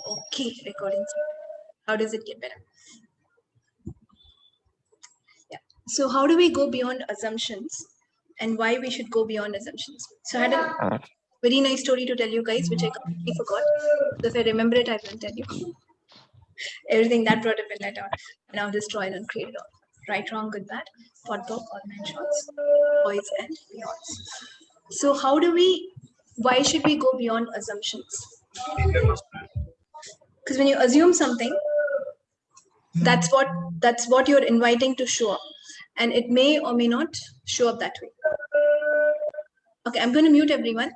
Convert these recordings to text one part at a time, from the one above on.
Okay, recording. How does it get better? Yeah. So how do we go beyond assumptions and why we should go beyond assumptions? So I had a very nice story to tell you guys, which I completely forgot. So if I remember it, I will tell you. Everything that brought up in letter, now destroyed and created all. Right, wrong, good, bad, pot, book, all nine shots, boys and beyonds. So how do we, why should we go beyond assumptions? Because when you assume something, that's what you're inviting to show up, and it may or may not show up that way. Okay, I'm going to mute everyone.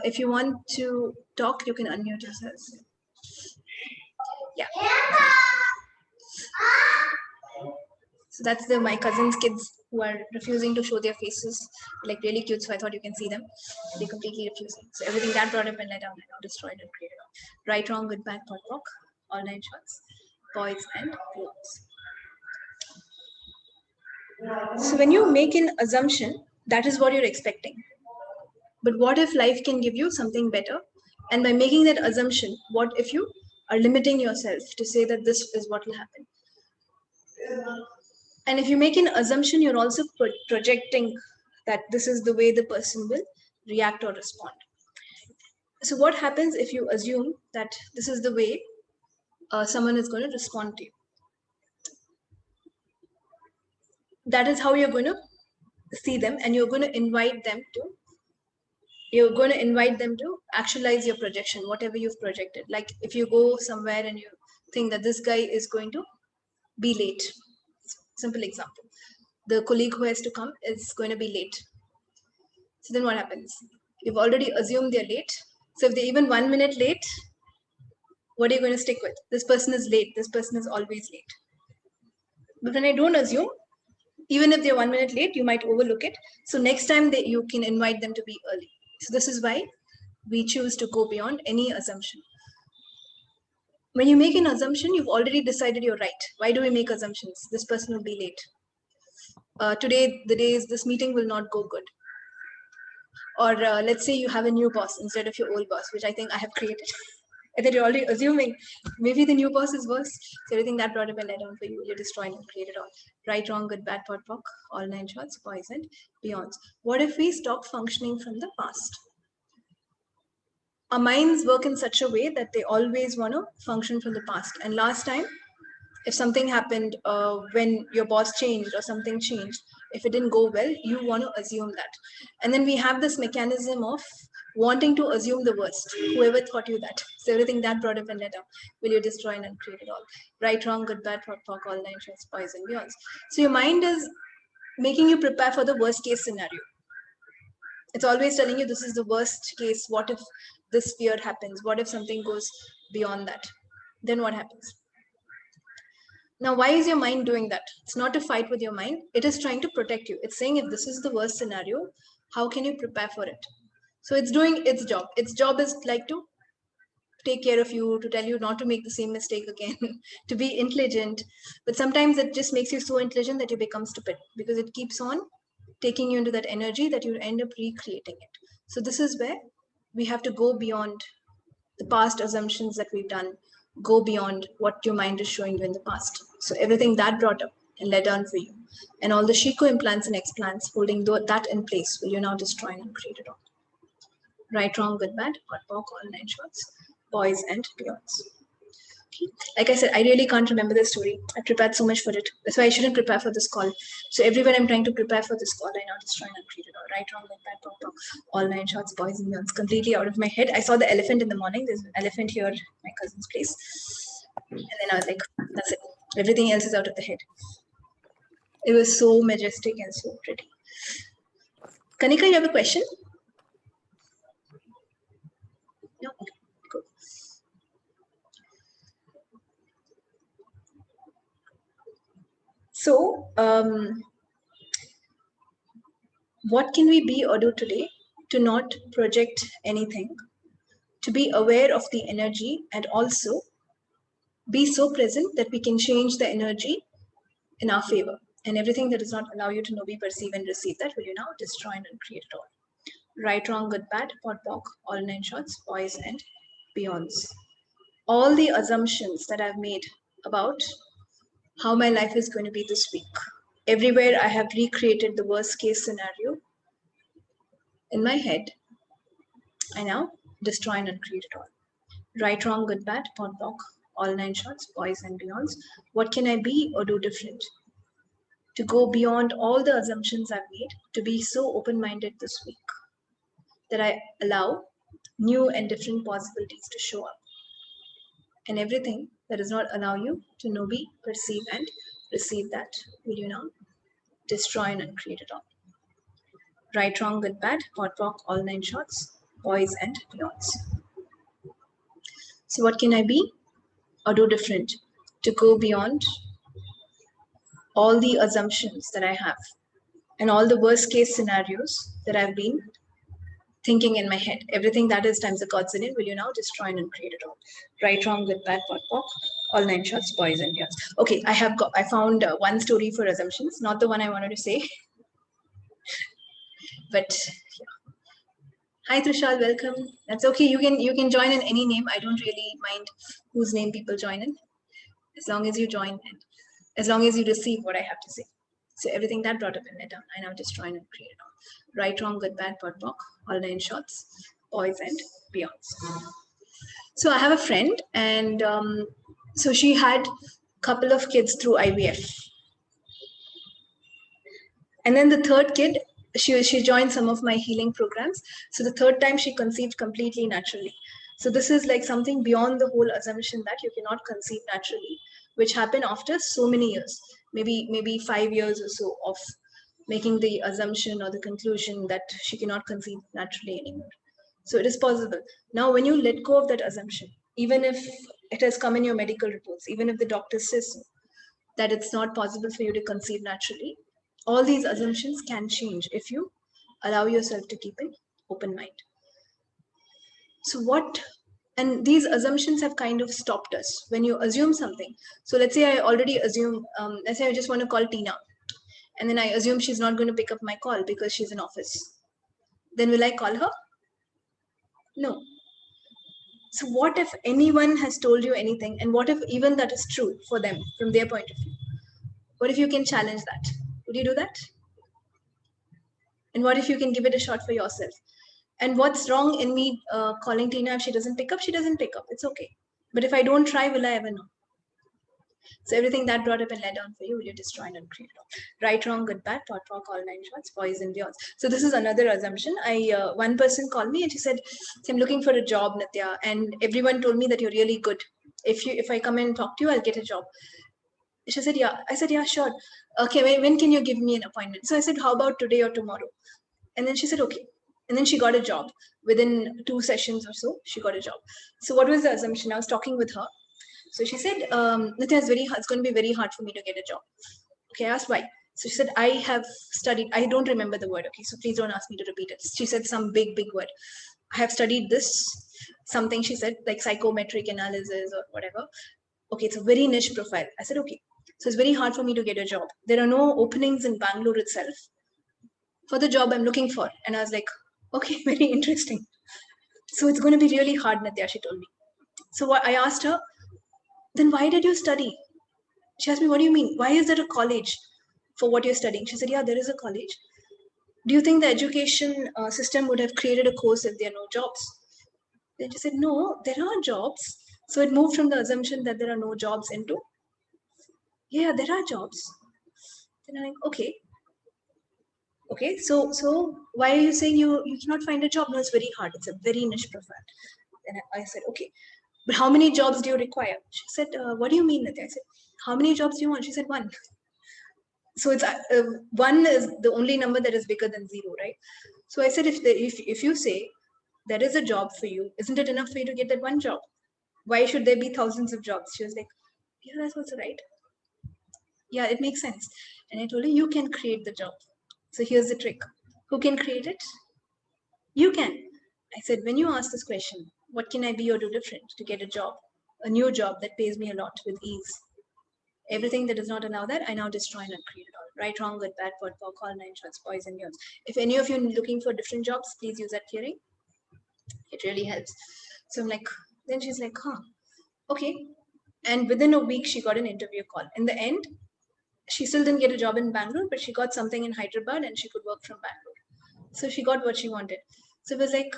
If you want to talk, you can unmute yourselves. Yeah. So that's my cousin's kids who are refusing to show their faces, like really cute. So I thought you can see them. They completely refusing. So everything that brought up and let down, I now destroyed and created. Right, wrong, good, bad, pot, rock, all nine shots, boys and girls. So when you make an assumption, that is what you're expecting. But what if life can give you something better? And by making that assumption, what if you are limiting yourself to say that this is what will happen? And if you make an assumption, you're also projecting that this is the way the person will react or respond. So what happens if you assume that this is the way someone is going to respond to you? That is how you're going to see them, and you're going to invite them to actualize your projection, whatever you've projected. Like if you go somewhere and you think that this guy is going to be late, simple example, the colleague who has to come is going to be late. So then what happens? You've already assumed they're late. So if they're even 1 minute late, what are you going to stick with? This person is late. This person is always late. But when I don't assume, even if they're 1 minute late, you might overlook it. So next time you can invite them to be early. So this is why we choose to go beyond any assumption. When you make an assumption, you've already decided you're right. Why do we make assumptions? This person will be late. Today, this meeting will not go good. Or let's say you have a new boss instead of your old boss, which I think I have created. And then you're already assuming maybe the new boss is worse. So everything that brought up and let down for you, you're destroying and created all. Right, wrong, good, bad, pot, pock, all nine shots, boys and beyonds. What if we stop functioning from the past? Our minds work in such a way that they always want to function from the past. And last time, if something happened when your boss changed or something changed, if it didn't go well, you want to assume that. And then we have this mechanism of wanting to assume the worst. Whoever taught you that? So everything that brought up and let down, will you destroy and uncreate it all? Right, wrong, good, bad, pot, pock, all nine shots, boys and beyonds. So your mind is making you prepare for the worst case scenario. It's always telling you this is the worst case. What if this fear happens? What if something goes beyond that? Then what happens? Now, why is your mind doing that? It's not to fight with your mind. It is trying to protect you. It's saying if this is the worst scenario, how can you prepare for it? So it's doing its job. Its job is like to take care of you, to tell you not to make the same mistake again, to be intelligent. But sometimes it just makes you so intelligent that you become stupid because it keeps on taking you into that energy that you end up recreating it. So this is where we have to go beyond the past assumptions that we've done, go beyond what your mind is showing you in the past. So everything that brought up and let down for you, and all the Shiko implants and explants holding that in place, will you now destroy and create it all? Right, wrong, good, bad, got pork, all nine shots, boys and beyonds. Like I said, I really can't remember the story. I prepared so much for it. That's why I shouldn't prepare for this call. So everywhere I'm trying to prepare for this call, I now destroy and uncreate it all. Right, wrong, good, bad, pop, all nine shots, boys and girls, completely out of my head. I saw the elephant in the morning. There's an elephant here at my cousin's place. And then I was like, that's it. Everything else is out of the head. It was so majestic and so pretty. Kanika, you have a question? No? Okay, cool. So, what can we be or do today to not project anything, to be aware of the energy, and also be so present that we can change the energy in our favor? And everything that does not allow you to know, be, perceive, and receive, that will you now destroy and create it all. Right, wrong, good, bad, pot, pock, all nine shots, boys and beyonds. all the assumptions that I've made about how my life is going to be this week. Everywhere I have recreated the worst case scenario in my head. I now destroy and uncreate it all. Right, wrong, good, bad, pot, pock, all 9 shots, boys and beyonds. What can I be or do different? To go beyond all the assumptions I've made, to be so open-minded this week that I allow new and different possibilities to show up. And everything that does not allow you to know, be, perceive, and receive that, will you now destroy and uncreate it all. Right, wrong, good, bad, pot, pock, all 9 shots, boys and beyonds. So what can I be or do different to go beyond all the assumptions that I have and all the worst case scenarios that I've been thinking in my head? Everything that is times the gods in it, will you now destroy and uncreate it all? Right, wrong, good, bad, pot, pock, all 9 shots, boys and beyonds. Okay, I found one story for assumptions, not the one I wanted to say, but yeah. Hi Trishal, welcome. That's okay. You can join in any name. I don't really mind whose name people join in, as long as you join and as long as you receive what I have to say. So everything that brought up in letter, I now destroy and create it all. Right, wrong, good, bad, pot, pock, all 9 shots, boys and beyonds. So I have a friend, and so she had a couple of kids through IVF. And then the third kid, she joined some of my healing programs. So the third time she conceived completely naturally. So this is like something beyond the whole assumption that you cannot conceive naturally, which happened after so many years, maybe 5 years or so of making the assumption or the conclusion that she cannot conceive naturally anymore. So it is possible. Now, when you let go of that assumption, even if it has come in your medical reports, even if the doctor says so, that it's not possible for you to conceive naturally, all these assumptions can change if you allow yourself to keep an open mind. So and these assumptions have kind of stopped us when you assume something. So let's say I already assume, let's say I just want to call Tina, and then I assume she's not going to pick up my call because she's in office. Then will I call her? No. So what if anyone has told you anything, and what if even that is true for them from their point of view? What if you can challenge that? Would you do that? And what if you can give it a shot for yourself? And what's wrong in me calling Tina? If she doesn't pick up, she doesn't pick up. It's okay. But if I don't try, will I ever know? So everything that brought up and led on for you, will you destroy and uncreate it all? Right, wrong, good, bad, pot, rock, all 9 shots, boys and beyonds. So this is another assumption. One person called me and she said, I'm looking for a job, Nithya, and everyone told me that you're really good. If I come and talk to you, I'll get a job. She said, yeah. I said, yeah, sure. Okay, when can you give me an appointment? So I said, how about today or tomorrow? And then she said, okay. And then she got a job. Within 2 sessions or so, she got a job. So what was the assumption? I was talking with her. So she said, Nithya, it's going to be very hard for me to get a job. Okay, I asked why. So she said, I have studied, I don't remember the word. Okay, so please don't ask me to repeat it. She said some big word. I have studied this, something she said, like psychometric analysis or whatever. Okay, it's a very niche profile. I said, okay. So it's very hard for me to get a job. There are no openings in Bangalore itself for the job I'm looking for. And I was like, okay, very interesting. So it's going to be really hard, Nithya, she told me. So I asked her, then why did you study? She asked me, what do you mean? Why is there a college for what you're studying? She said, yeah, there is a college. Do you think the education system would have created a course if there are no jobs? Then she said, no, there are jobs. So it moved from the assumption that there are no jobs into, yeah, there are jobs. Then I'm like, okay. Okay, so why are you saying you cannot find a job? No, it's very hard. It's a very niche profile. Then I said, okay, but how many jobs do you require? She said, what do you mean, Nithya? I said, how many jobs do you want? She said, 1. So it's 1 is the only number that is bigger than 0, right? So I said, if you say there is a job for you, isn't it enough for you to get that 1 job? Why should there be thousands of jobs? She was like, yeah, that's also right. Yeah, it makes sense. And I told her, you can create the job. So here's the trick. Who can create it? You can. I said, when you ask this question, what can I be or do different to get a job, a new job that pays me a lot with ease? Everything that does not allow that, I now destroy and uncreate it all. Right, wrong, good, bad, pot, pock, all 9 shots, boys and girls. If any of you are looking for different jobs, please use that hearing. It really helps. So I'm like, then she's like, huh, Okay. And within a week, she got an interview call. In the end, she still didn't get a job in Bangalore, but she got something in Hyderabad and she could work from Bangalore. So she got what she wanted. So it was like,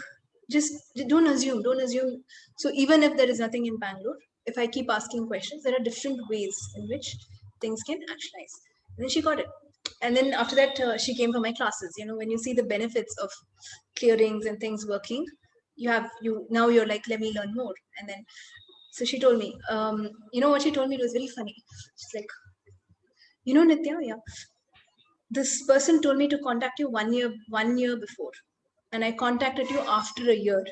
just don't assume, don't assume. So even if there is nothing in Bangalore, if I keep asking questions, there are different ways in which things can actualize. And then she got it. And then after that, she came for my classes. You know, when you see the benefits of clearings and things working, now you're like, let me learn more. And then, so she told me, you know what she told me? It was very funny. She's like, you know, Nithya, yeah, this person told me to contact you 1 year before, and I contacted you after a year.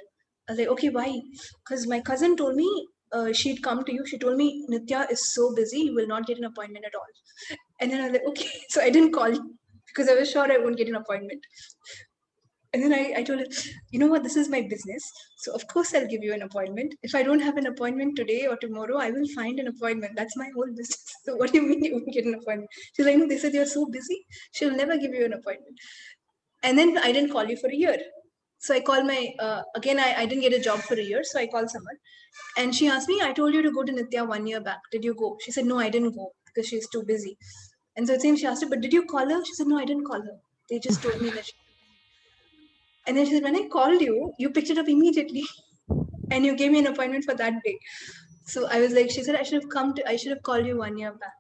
I was like, okay, why? Because my cousin told me she'd come to you. She told me Nithya is so busy, you will not get an appointment at all. And then I was like, okay. So I didn't call you because I was sure I won't get an appointment. And then I told her, you know what, this is my business. So of course I'll give you an appointment. If I don't have an appointment today or tomorrow, I will find an appointment. That's my whole business. So what do you mean you won't get an appointment? She's like, no, they said you're so busy. She'll never give you an appointment. And then I didn't call you for a year. So I called again, I didn't get a job for a year. So I called someone and she asked me, I told you to go to Nithya 1 year back. Did you go? She said, no, I didn't go because she's too busy. And so it seems she asked her, but did you call her? She said, no, I didn't call her. They just told me that and then she said, when I called you, you picked it up immediately and you gave me an appointment for that day. So I was like, she said, I should have called you 1 year back.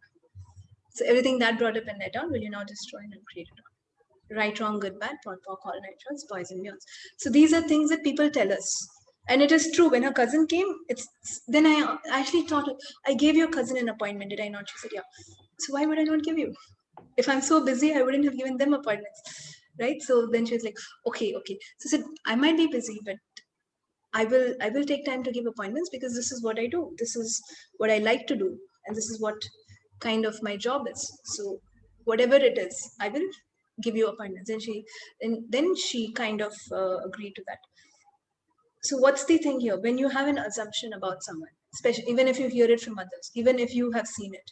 So everything that brought up and let down, will you now destroy and create it on? Right, wrong, good, bad, pot, pock, all night, boys and beyonds. So these are things that people tell us. And it is true. When her cousin came, then I actually thought, I gave your cousin an appointment, did I not? She said, yeah. So why would I not give you? If I'm so busy, I wouldn't have given them appointments. Right? So then she was like, okay. So I said, I might be busy, but I will take time to give appointments because this is what I do. This is what I like to do. And this is what kind of my job is. So whatever it is, I will give you appointments. And then she kind of agreed to that. So what's the thing here? When you have an assumption about someone, especially even if you hear it from others, even if you have seen it,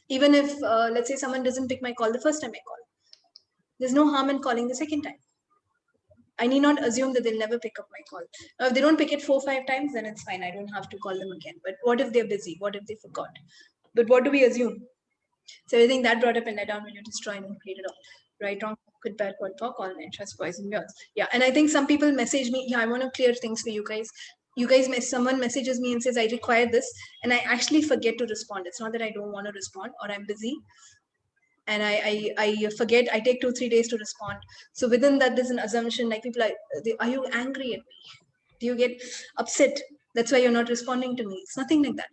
even if let's say someone doesn't pick my call the first time I call, there's no harm in calling the second time. I need not assume that they'll never pick up my call. Now, if they don't pick it 4-5 times, then it's fine. I don't have to call them again. But what if they're busy? What if they forgot? But what do we assume? So everything that brought up and let down when you destroy and create it all. Right, wrong, good, bad, what, talk, all night, trust, poison, yours. Yeah, and I think some people message me, yeah, I want to clear things for you guys. Someone messages me and says, I require this. And I actually forget to respond. It's not that I don't want to respond or I'm busy. And I forget, I take 2-3 days to respond. So within that, there's an assumption like people are you angry at me? Do you get upset? That's why you're not responding to me. It's nothing like that.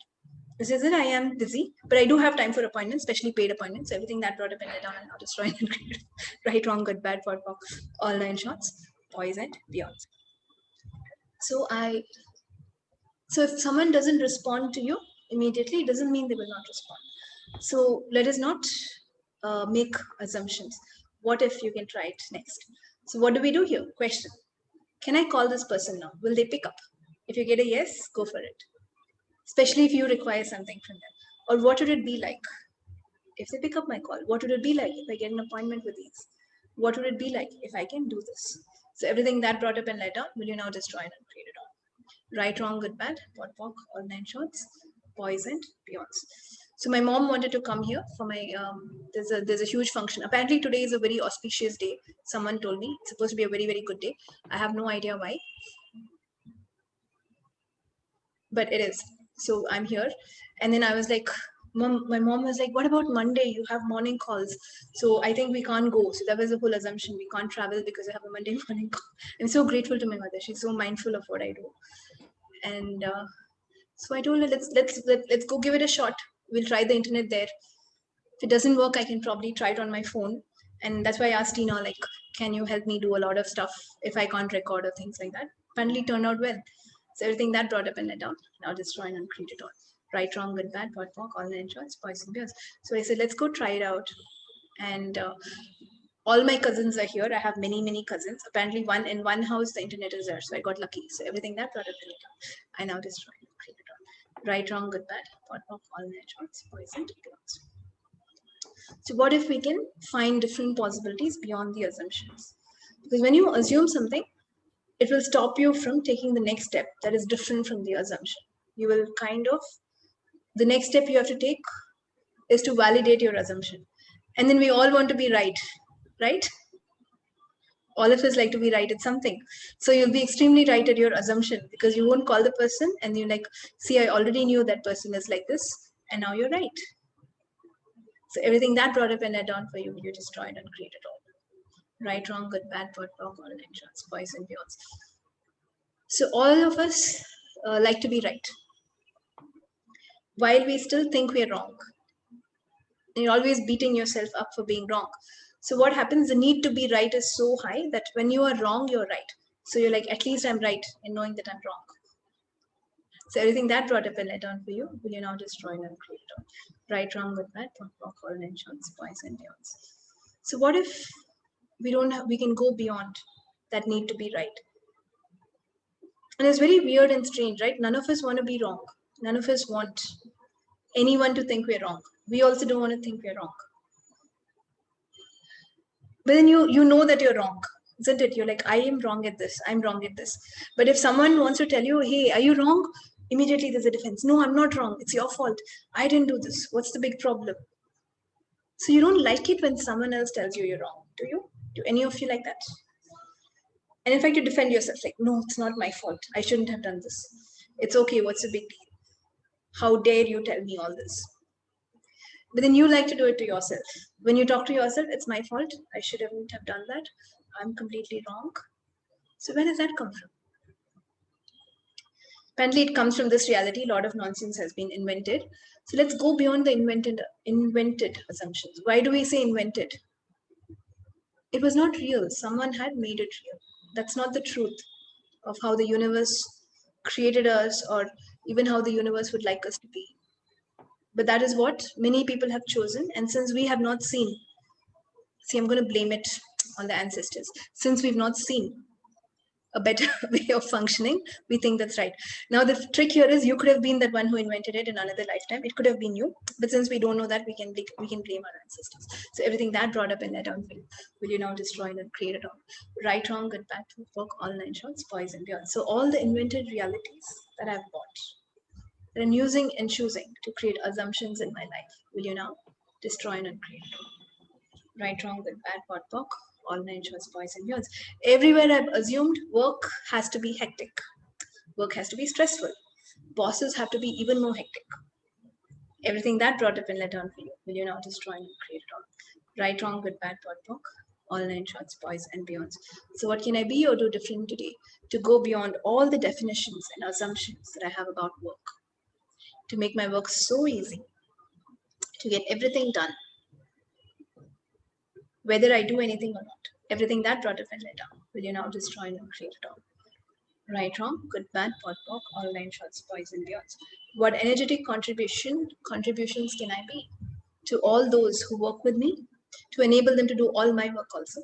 This is it. I am busy, but I do have time for appointments, especially paid appointments. Everything that brought up and let down and now destroy and create. Right, wrong, good, bad, for all 9 shots, boys and beyond. So if someone doesn't respond to you immediately, it doesn't mean they will not respond. So let us not make assumptions. What if you can try it next? So what do we do here? Question. Can I call this person now? Will they pick up? If you get a yes, go for it. Especially if you require something from them. Or what would it be like if they pick up my call? What would it be like if I get an appointment with these? What would it be like if I can do this? So everything that brought up and let down, will you now destroy and create it on? Right, wrong, good, bad, pot, pock, all 9 shots, boys and beyonds. So my mom wanted to come here for my there's a huge function. Apparently today is a very auspicious day. Someone told me it's supposed to be a very, very good day. I have no idea why, but it is. So I'm here. And then I was like, my mom was like, what about Monday? You have morning calls. So I think we can't go. So that was the whole assumption. We can't travel because I have a Monday morning call. I'm so grateful to my mother. She's so mindful of what I do. And so I told her, let's go give it a shot. We'll try the internet there. If it doesn't work, I can probably try it on my phone. And that's why I asked Tina, like, can you help me do a lot of stuff if I can't record or things like that? Apparently turned out well. So everything that brought up and let down, now destroy and uncreate it all. Right, wrong, good, bad, pot, pock, all 9 shots, boys and girls. So I said, let's go try it out. And all my cousins are here. I have many, many cousins. Apparently in one house, the internet is there. So I got lucky. So everything that brought up and let down, I now destroy and create it all. Right, wrong, good, bad, pot, pock, all 9 shots, boys and girls. So what if we can find different possibilities beyond the assumptions? Because when you assume something, it will stop you from taking the next step that is different from the assumption. you will kind of, the next step you have to take is to validate your assumption. And then we all want to be right, right? All of us like to be right at something. So you'll be extremely right at your assumption because you won't call the person and you're like, see, I already knew that person is like this and now you're right. So everything that brought up and led on for you, you destroyed and created all. Right, wrong, good, bad, POD, POC, all entrance, boys and beyonds. So all of us like to be right, while we still think we're wrong. And you're always beating yourself up for being wrong. So what happens, the need to be right is so high that when you are wrong, you're right. So you're like, at least I'm right in knowing that I'm wrong. So everything that brought up and led on for you, will you now destroy and create it all? Right, wrong, good, bad, POD, POC, all entrance, boys and beyonds. So what if we can go beyond that need to be right? And it's very weird and strange, right? None of us want to be wrong. None of us want anyone to think we're wrong. We also don't want to think we're wrong. But then you know that you're wrong, isn't it? You're like, I am wrong at this. I'm wrong at this. But if someone wants to tell you, hey, are you wrong? Immediately there's a defense. No, I'm not wrong. It's your fault. I didn't do this. What's the big problem? So you don't like it when someone else tells you you're wrong, do you? Do any of you like that? And in fact, you defend yourself like, no, it's not my fault. I shouldn't have done this. It's okay. What's the big deal? How dare you tell me all this? But then you like to do it to yourself. When you talk to yourself, it's my fault. I shouldn't have done that. I'm completely wrong. So where does that come from? Apparently, it comes from this reality. A lot of nonsense has been invented. So let's go beyond the invented assumptions. Why do we say invented? It was not real. Someone had made it real. That's not the truth of how the universe created us or even how the universe would like us to be. But that is what many people have chosen. And since we have not seen, see, I'm going to blame it on the ancestors. Since we've not seen a better way of functioning, we think that's right. Now, the trick here is you could have been that one who invented it in another lifetime. It could have been you. But since we don't know that, we can blame our ancestors. So everything that brought up in that down will you now destroy and create it all? Right, wrong, good, bad, work, all 9 shots, boys and beyond. So all the invented realities that I've bought, that I'm using and choosing to create assumptions in my life, will you now destroy and create it all? Right, wrong, good, bad, POD, POC, all 9 shots, boys and beyonds. Everywhere I've assumed work has to be hectic. Work has to be stressful. Bosses have to be even more hectic. Everything that brought up and let on for you, will you now destroy and create it all? Right, wrong, good, bad, POD, POC, all 9 shots, boys and beyonds. So what can I be or do different today to go beyond all the definitions and assumptions that I have about work, to make my work so easy, to get everything done, whether I do anything or not? Everything that brought up and let down, will you now destroy and create it all? Right, wrong, good, bad, POD, POC, all 9 shots, boys and beyonds. What energetic contributions can I be to all those who work with me, to enable them to do all my work also,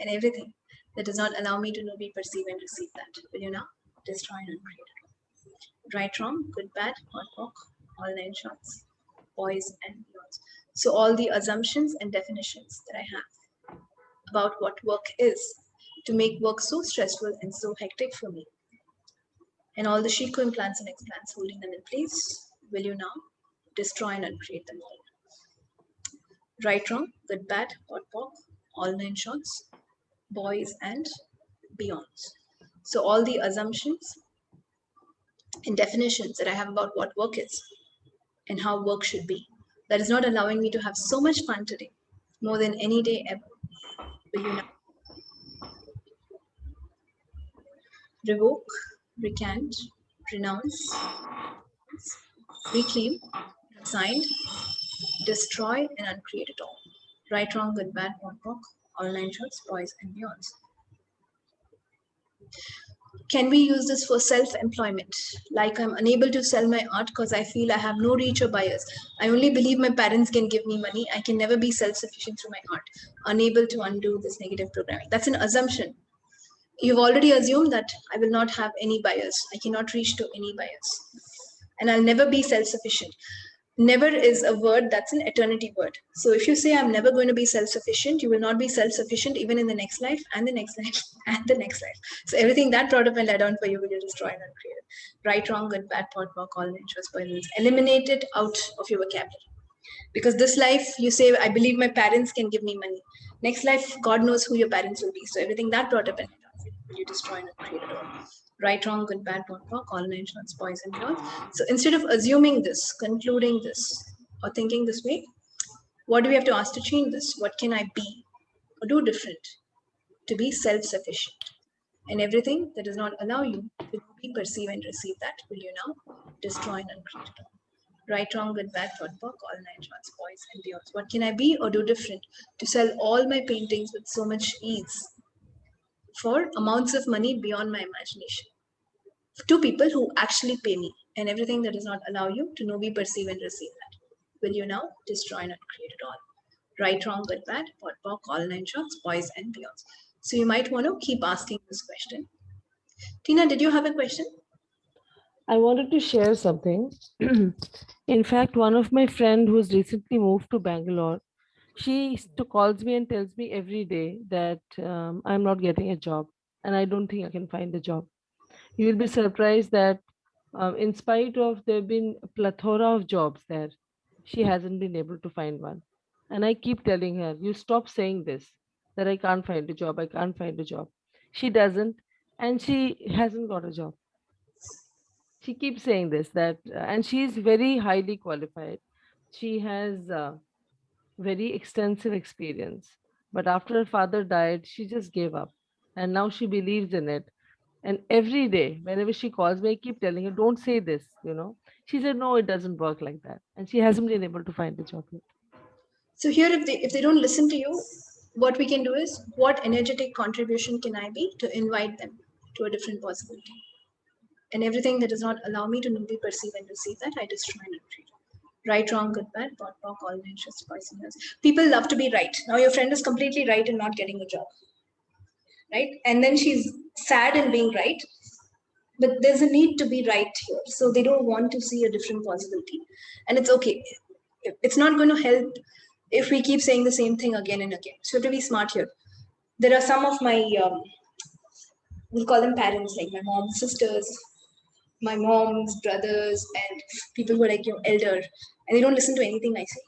and everything that does not allow me to know, be, perceive, and receive that, will you now destroy and create it all? Right, wrong, good, bad, POD, POC, all 9 shots, boys and beyonds. So all the assumptions and definitions that I have about what work is, to make work so stressful and so hectic for me, and all the Shiku implants and explants holding them in place, will you now destroy and uncreate them all? Right, wrong, good, bad, POD, POC, all 9 shots, boys and beyonds. So all the assumptions and definitions that I have about what work is and how work should be, that is not allowing me to have so much fun today, more than any day ever, will you now revoke, recant, renounce, reclaim, resign, destroy, and uncreate it all? Right, wrong, good, bad, POD, POC, all 9 shots, boys and beyonds. Can we use this for self-employment? Like I'm unable to sell my art because I feel I have no reach or buyers. I only believe my parents can give me money. I can never be self-sufficient through my art. Unable to undo this negative programming. That's an assumption. You've already assumed that I will not have any buyers. I cannot reach to any buyers. And I'll never be self-sufficient. Never is a word that's an eternity word. So if you say I'm never going to be self-sufficient, you will not be self-sufficient even in the next life and the next life and the next life. So everything that brought up and led on for you will you destroy and uncreate. Right, wrong, good, bad, pot, pock, all nature, spoilers. Eliminate it out of your vocabulary. Because this life, you say, I believe my parents can give me money. Next life, God knows who your parents will be. So everything that brought up and led on for you will you destroy and uncreate it all. Right, wrong, good, bad, pot, pock, all nature, poison, beyond. So instead of assuming this, concluding this, or thinking this way, what do we have to ask to change this? What can I be or do different to be self sufficient? And everything that does not allow you to be, perceive, and receive that, will you now destroy and uncreate it all? Right, wrong, good, bad, thought, book, all nine shots, boys, and beyond. What can I be or do different to sell all my paintings with so much ease for amounts of money beyond my imagination? To people who actually pay me, and everything that does not allow you to know, be, perceive, and receive that, will you now destroy and uncreate it all? Right, wrong, good, bad, pot, pock, all nine shots, boys, and beyonds. So you might want to keep asking this question. Tina, did you have a question? I wanted to share something. In fact, one of my friend who's recently moved to Bangalore, calls me and tells me every day that I'm not getting a job and I don't think I can find a job. You will be surprised that in spite of there been a plethora of jobs there, she hasn't been able to find one. And I keep telling her, you stop saying this, that I can't find a job, I can't find a job. She doesn't, and she hasn't got a job. She keeps saying this, that, and she is very highly qualified. She has very extensive experience. But after her father died, she just gave up. And now she believes in it. And every day, whenever she calls me, I keep telling her, don't say this. She said, no, it doesn't work like that. And she hasn't been able to find a job yet. So here, if they don't listen to you, what we can do is, what energetic contribution can I be to invite them to a different possibility? And everything that does not allow me to be, perceive, and receive that, I destroy and uncreate. Right, wrong, good, bad, pot, pock, all interest, poisonous. People love to be right. Now your friend is completely right in not getting a job, right? And then she's sad in being right, but there's a need to be right here. So they don't want to see a different possibility. And it's okay. It's not going to help if we keep saying the same thing again and again. So you have to be smart here. There are some of my, we'll call them parents, like my mom's sisters, my mom's brothers, and people who are like elder, and they don't listen to anything I say.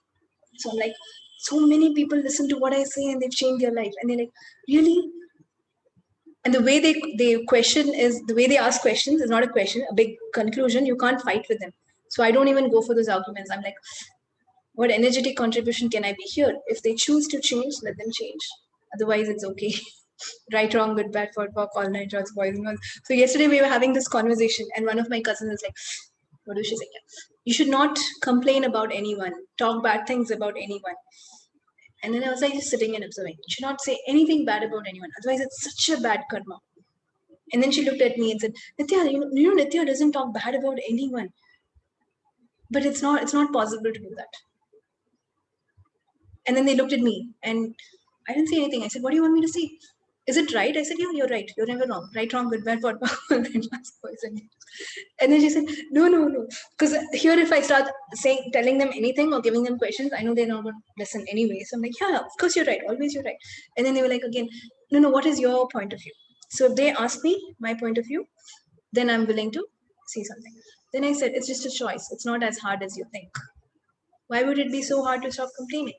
So I'm like, so many people listen to what I say and they've changed their life. And they're like, really? And the way they question is, the way they ask questions is not a question, a big conclusion. You can't fight with them. So I don't even go for those arguments. I'm like, what energetic contribution can I be here? If they choose to change, let them change. Otherwise, it's okay. Right, wrong, good, bad, for all night shots, boys and girls. So yesterday we were having this conversation, and one of my cousins is like, what do she say? You should not complain about anyone, talk bad things about anyone. And then I was like just sitting and observing. You should not say anything bad about anyone. Otherwise, it's such a bad karma. And then she looked at me and said, Nithya, Nithya doesn't talk bad about anyone. But it's not possible to do that. And then they looked at me and I didn't say anything. I said, what do you want me to say? Is it right? I said, yeah, you're right. You're never wrong. Right, wrong, good, bad, what, poison. And then she said, no, no, no. Because here, if I start telling them anything or giving them questions, I know they're not going to listen anyway. So I'm like, yeah, of course you're right. Always you're right. And then they were like, again, no, no, what is your point of view? So if they ask me my point of view, then I'm willing to see something. Then I said, it's just a choice. It's not as hard as you think. Why would it be so hard to stop complaining?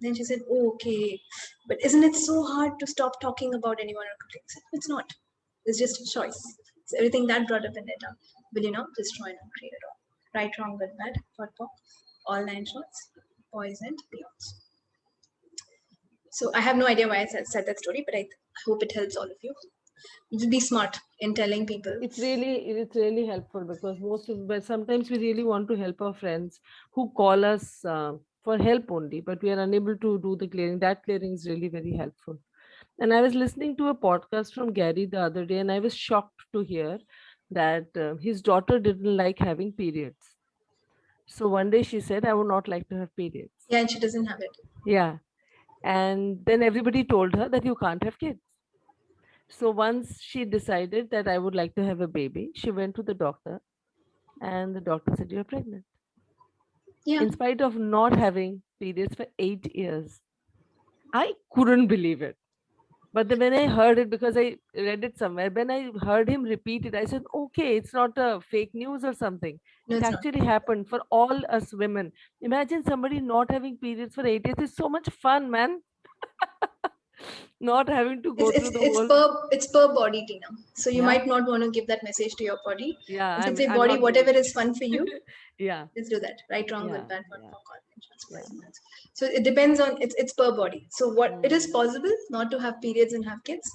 Then she said, oh, okay. But isn't it so hard to stop talking about anyone or complaining? I said, it's not. It's just a choice. So everything that brought up in data will destroy and create it all. Right, wrong, good, bad, pot, pop, all nine shots, poisoned, beyonds. So I have no idea why I said that story, but I hope it helps all of you. Just be smart in telling people. It's really helpful because but sometimes we really want to help our friends who call us for help only, but we are unable to do the clearing. That clearing is really very helpful. And I was listening to a podcast from Gary the other day, and I was shocked to hear that his daughter didn't like having periods. So one day she said, I would not like to have periods. Yeah, and she doesn't have it. Yeah. And then everybody told her that you can't have kids. So once she decided that I would like to have a baby, she went to the doctor, and the doctor said, you're pregnant. Yeah. in spite of not having periods for 8 years. I couldn't believe it. But then when I heard it, because I read it somewhere, when I heard him repeat it, I said, okay, it's not a fake news or something. No, It it's not. actually happened for all us women. Imagine somebody not having periods for 8 years. It's so much fun, man. Not having to It's go it's through the it's whole. per it's per body, Tina. So you Yeah, might not want to give that message to your body. yeah. Instead, say, I'm body, not doing whatever it. is fun for you, Yeah, let's do that. Right, wrong, good, yeah, bad, what, yeah, for, conventions, yeah. poisons. So it depends on it's per body. So what it is Mm. possible not to have periods and have kids.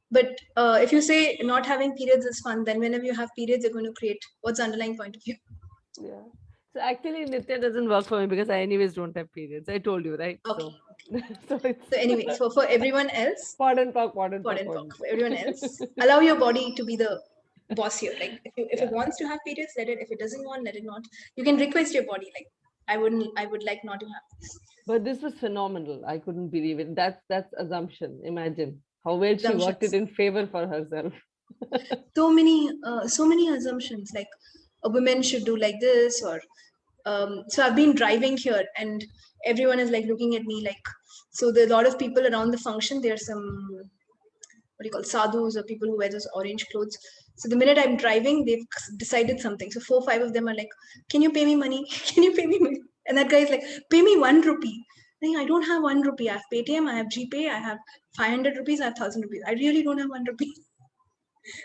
But if you say not having periods is fun, then whenever you have periods, you're going to create what's the underlying point of view. Yeah. So actually, Nitya doesn't work for me because I anyways don't have periods. I told you, right? Okay. So, so it's So anyway, for everyone else, pardon talk, pardon pod talk and talk. only. For everyone else, allow your body to be the boss here. Like if it Yeah. wants to have periods, let it. If it doesn't want, let it not. You can request your body like I would like not to have this. But this was phenomenal. I couldn't believe it. That's assumption. Imagine how well she worked it Assumptions. in favor for herself. So many assumptions like a woman should do like this or so I've been driving here and everyone is like looking at me like so there are a lot of people around the function. There's some what do you call sadhus or people who wear those orange clothes. So the minute I'm driving, they've decided something. So 4 5 of them are like, "Can you pay me money? Can you pay me money?" And that guy is like, "Pay me 1 rupee." Like, I don't have 1 rupee. I have Paytm, I have GPay, I have 500 rupees, I have 1,000 rupees. I really don't have 1 rupee.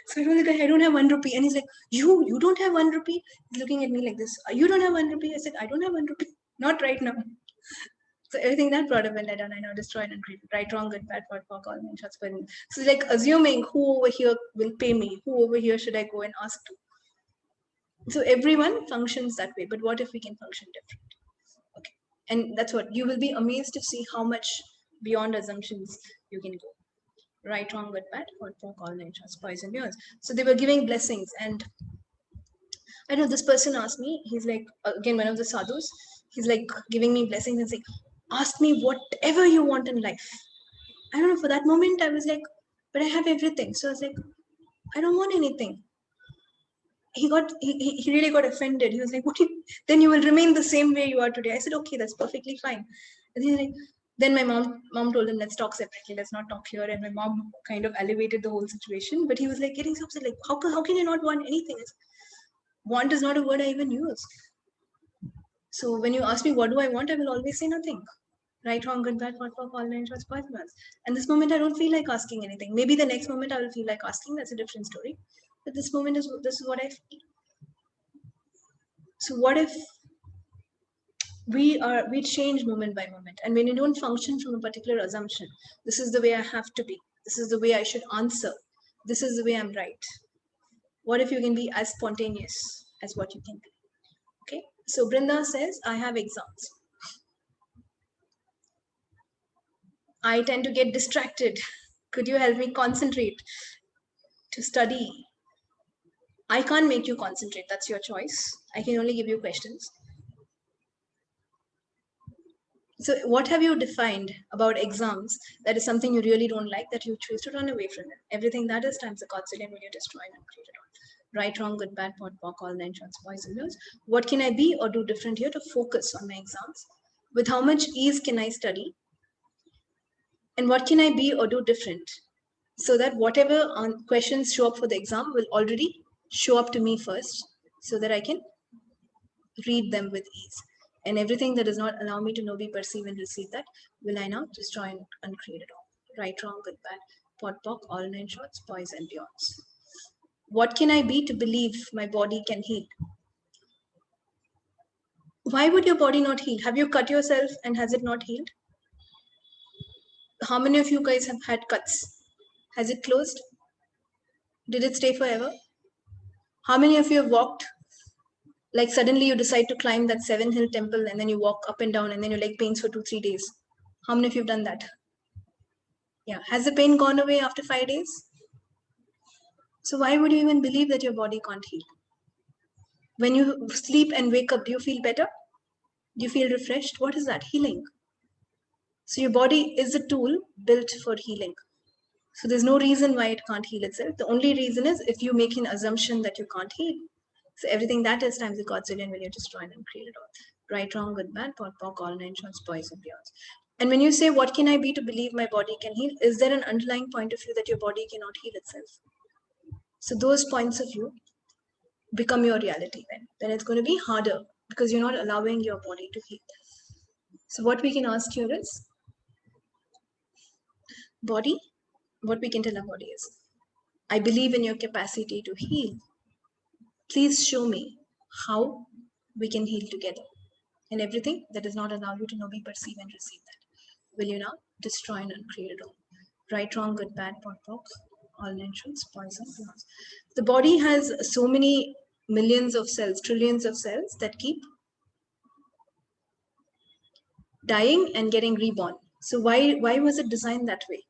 So I told the guy, I don't have 1 rupee. And he's like, you don't have 1 rupee? He's looking at me like this. You don't have 1 rupee? I said, I don't have 1 rupee. Not right now. So everything that brought up and I done, I know destroyed and created. Right, wrong, good, bad, what, fuck, all, men, shots, burning. So like assuming who over here will pay me, who over here should I go and ask to? So everyone functions that way. But what if we can function different? Okay. And that's what you will be amazed to see how much beyond assumptions you can go. Right, wrong, good, bad, what, fuck, all, men, shots, poison, yours. So they were giving blessings and I know this person asked me, he's like, again, one of the sadhus, he's like giving me blessings and saying, ask me whatever you want in life. I don't know, for that moment, I was like, but I have everything. So I was like, I don't want anything. He really got offended. He was like, what then you will remain the same way you are today. I said, okay, that's perfectly fine. And he's like, then my mom told him, let's talk separately, let's not talk here. And my mom kind of elevated the whole situation. But he was like getting so upset, like, how can you not want anything? Want is not a word I even use. So when you ask me what do I want, I will always say nothing. Right, wrong, good, bad, what, for, all nine shots, poisonous. And this moment I don't feel like asking anything. Maybe the next moment I will feel like asking. That's a different story. But this is what I feel. So what if we change moment by moment, and when you don't function from a particular assumption, this is the way I have to be. This is the way I should answer. This is the way I'm right. What if you can be as spontaneous as what you can be? Okay. So Brinda says, I have exams. I tend to get distracted. Could you help me concentrate to study? I can't make you concentrate. That's your choice. I can only give you questions. So, what have you defined about exams that is something you really don't like that you choose to run away from it? Everything that is times the Godzillion will you destroy and create it all. Right, wrong, good, bad, pot, pock, all nine shots, boys and girls. What can I be or do different here to focus on my exams? With how much ease can I study? And what can I be or do different so that whatever questions show up for the exam will already show up to me first so that I can read them with ease. And everything that does not allow me to know, be, perceive, and receive that will I now destroy and uncreate it all. Right, wrong, good, bad, pot, pock, all nine shots, boys and beyonds. What can I be to believe my body can heal? Why would your body not heal? Have you cut yourself and has it not healed? How many of you guys have had cuts? Has it closed? Did it stay forever? How many of you have walked like suddenly you decide to climb that 7 hill temple and then you walk up and down and then your leg pains for 2 3 days? How many of you have done that? Yeah. Has the pain gone away after 5 days? So why would you even believe that your body can't heal? When you sleep and wake up, do you feel better? Do you feel refreshed? What is that? Healing. So your body is a tool built for healing. So there's no reason why it can't heal itself. The only reason is if you make an assumption that you can't heal. So everything that is times the Godzillion will you destroy and create it all. Right, wrong, good, bad, pot, pock, all nine shorts, boys and beyonds. And when you say, what can I be to believe my body can heal? Is there an underlying point of view that your body cannot heal itself? So those points of view become your reality then. Then it's going to be harder because you're not allowing your body to heal. So what we can ask here is, body, what we can tell our body is, I believe in your capacity to heal. Please show me how we can heal together. And everything that does not allow you to know, be, perceive, and receive that, will you now destroy and uncreate it all? Right, wrong, good, bad, pot, pock, all nations, poison, loss. The body has so many millions of cells, trillions of cells that keep dying and getting reborn. So why was it designed that way?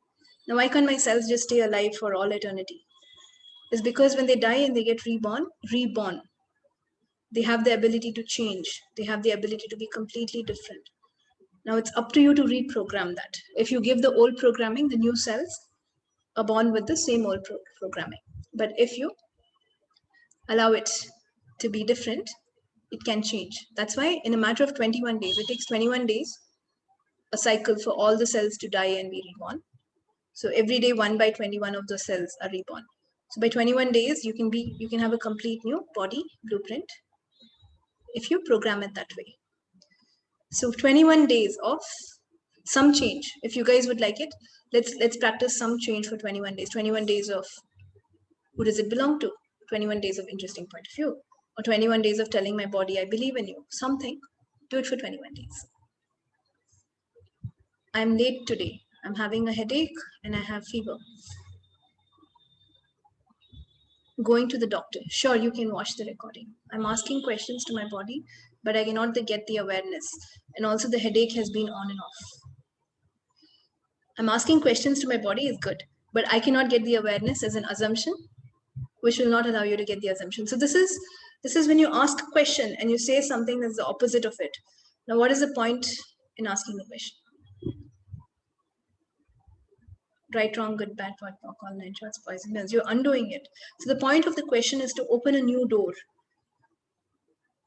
Now, why can't my cells just stay alive for all eternity? It's because when they die and they get reborn, they have the ability to change. They have the ability to be completely different. Now it's up to you to reprogram that. If you give the old programming, the new cells are born with the same old programming. But if you allow it to be different, it can change. That's why in a matter of 21 days, it takes 21 days, a cycle for all the cells to die and be reborn. So every day, 1 by 21 of those cells are reborn. So by 21 days, you can have a complete new body blueprint if you program it that way. So 21 days of some change. If you guys would like it, let's practice some change for 21 days. 21 days of who does it belong to? 21 days of interesting point of view. Or 21 days of telling my body I believe in you. Something. Do it for 21 days. I'm late today. I'm having a headache and I have fever. Going to the doctor. Sure, you can watch the recording. I'm asking questions to my body, but I cannot get the awareness. And also the headache has been on and off. I'm asking questions to my body is good, but I cannot get the awareness as an assumption, which will not allow you to get the assumption. So this is when you ask a question and you say something that's the opposite of it. Now, what is the point in asking the question? Right, wrong, good, bad, pot, pock, all nine shorts, poison, pills. You're undoing it. So the point of the question is to open a new door.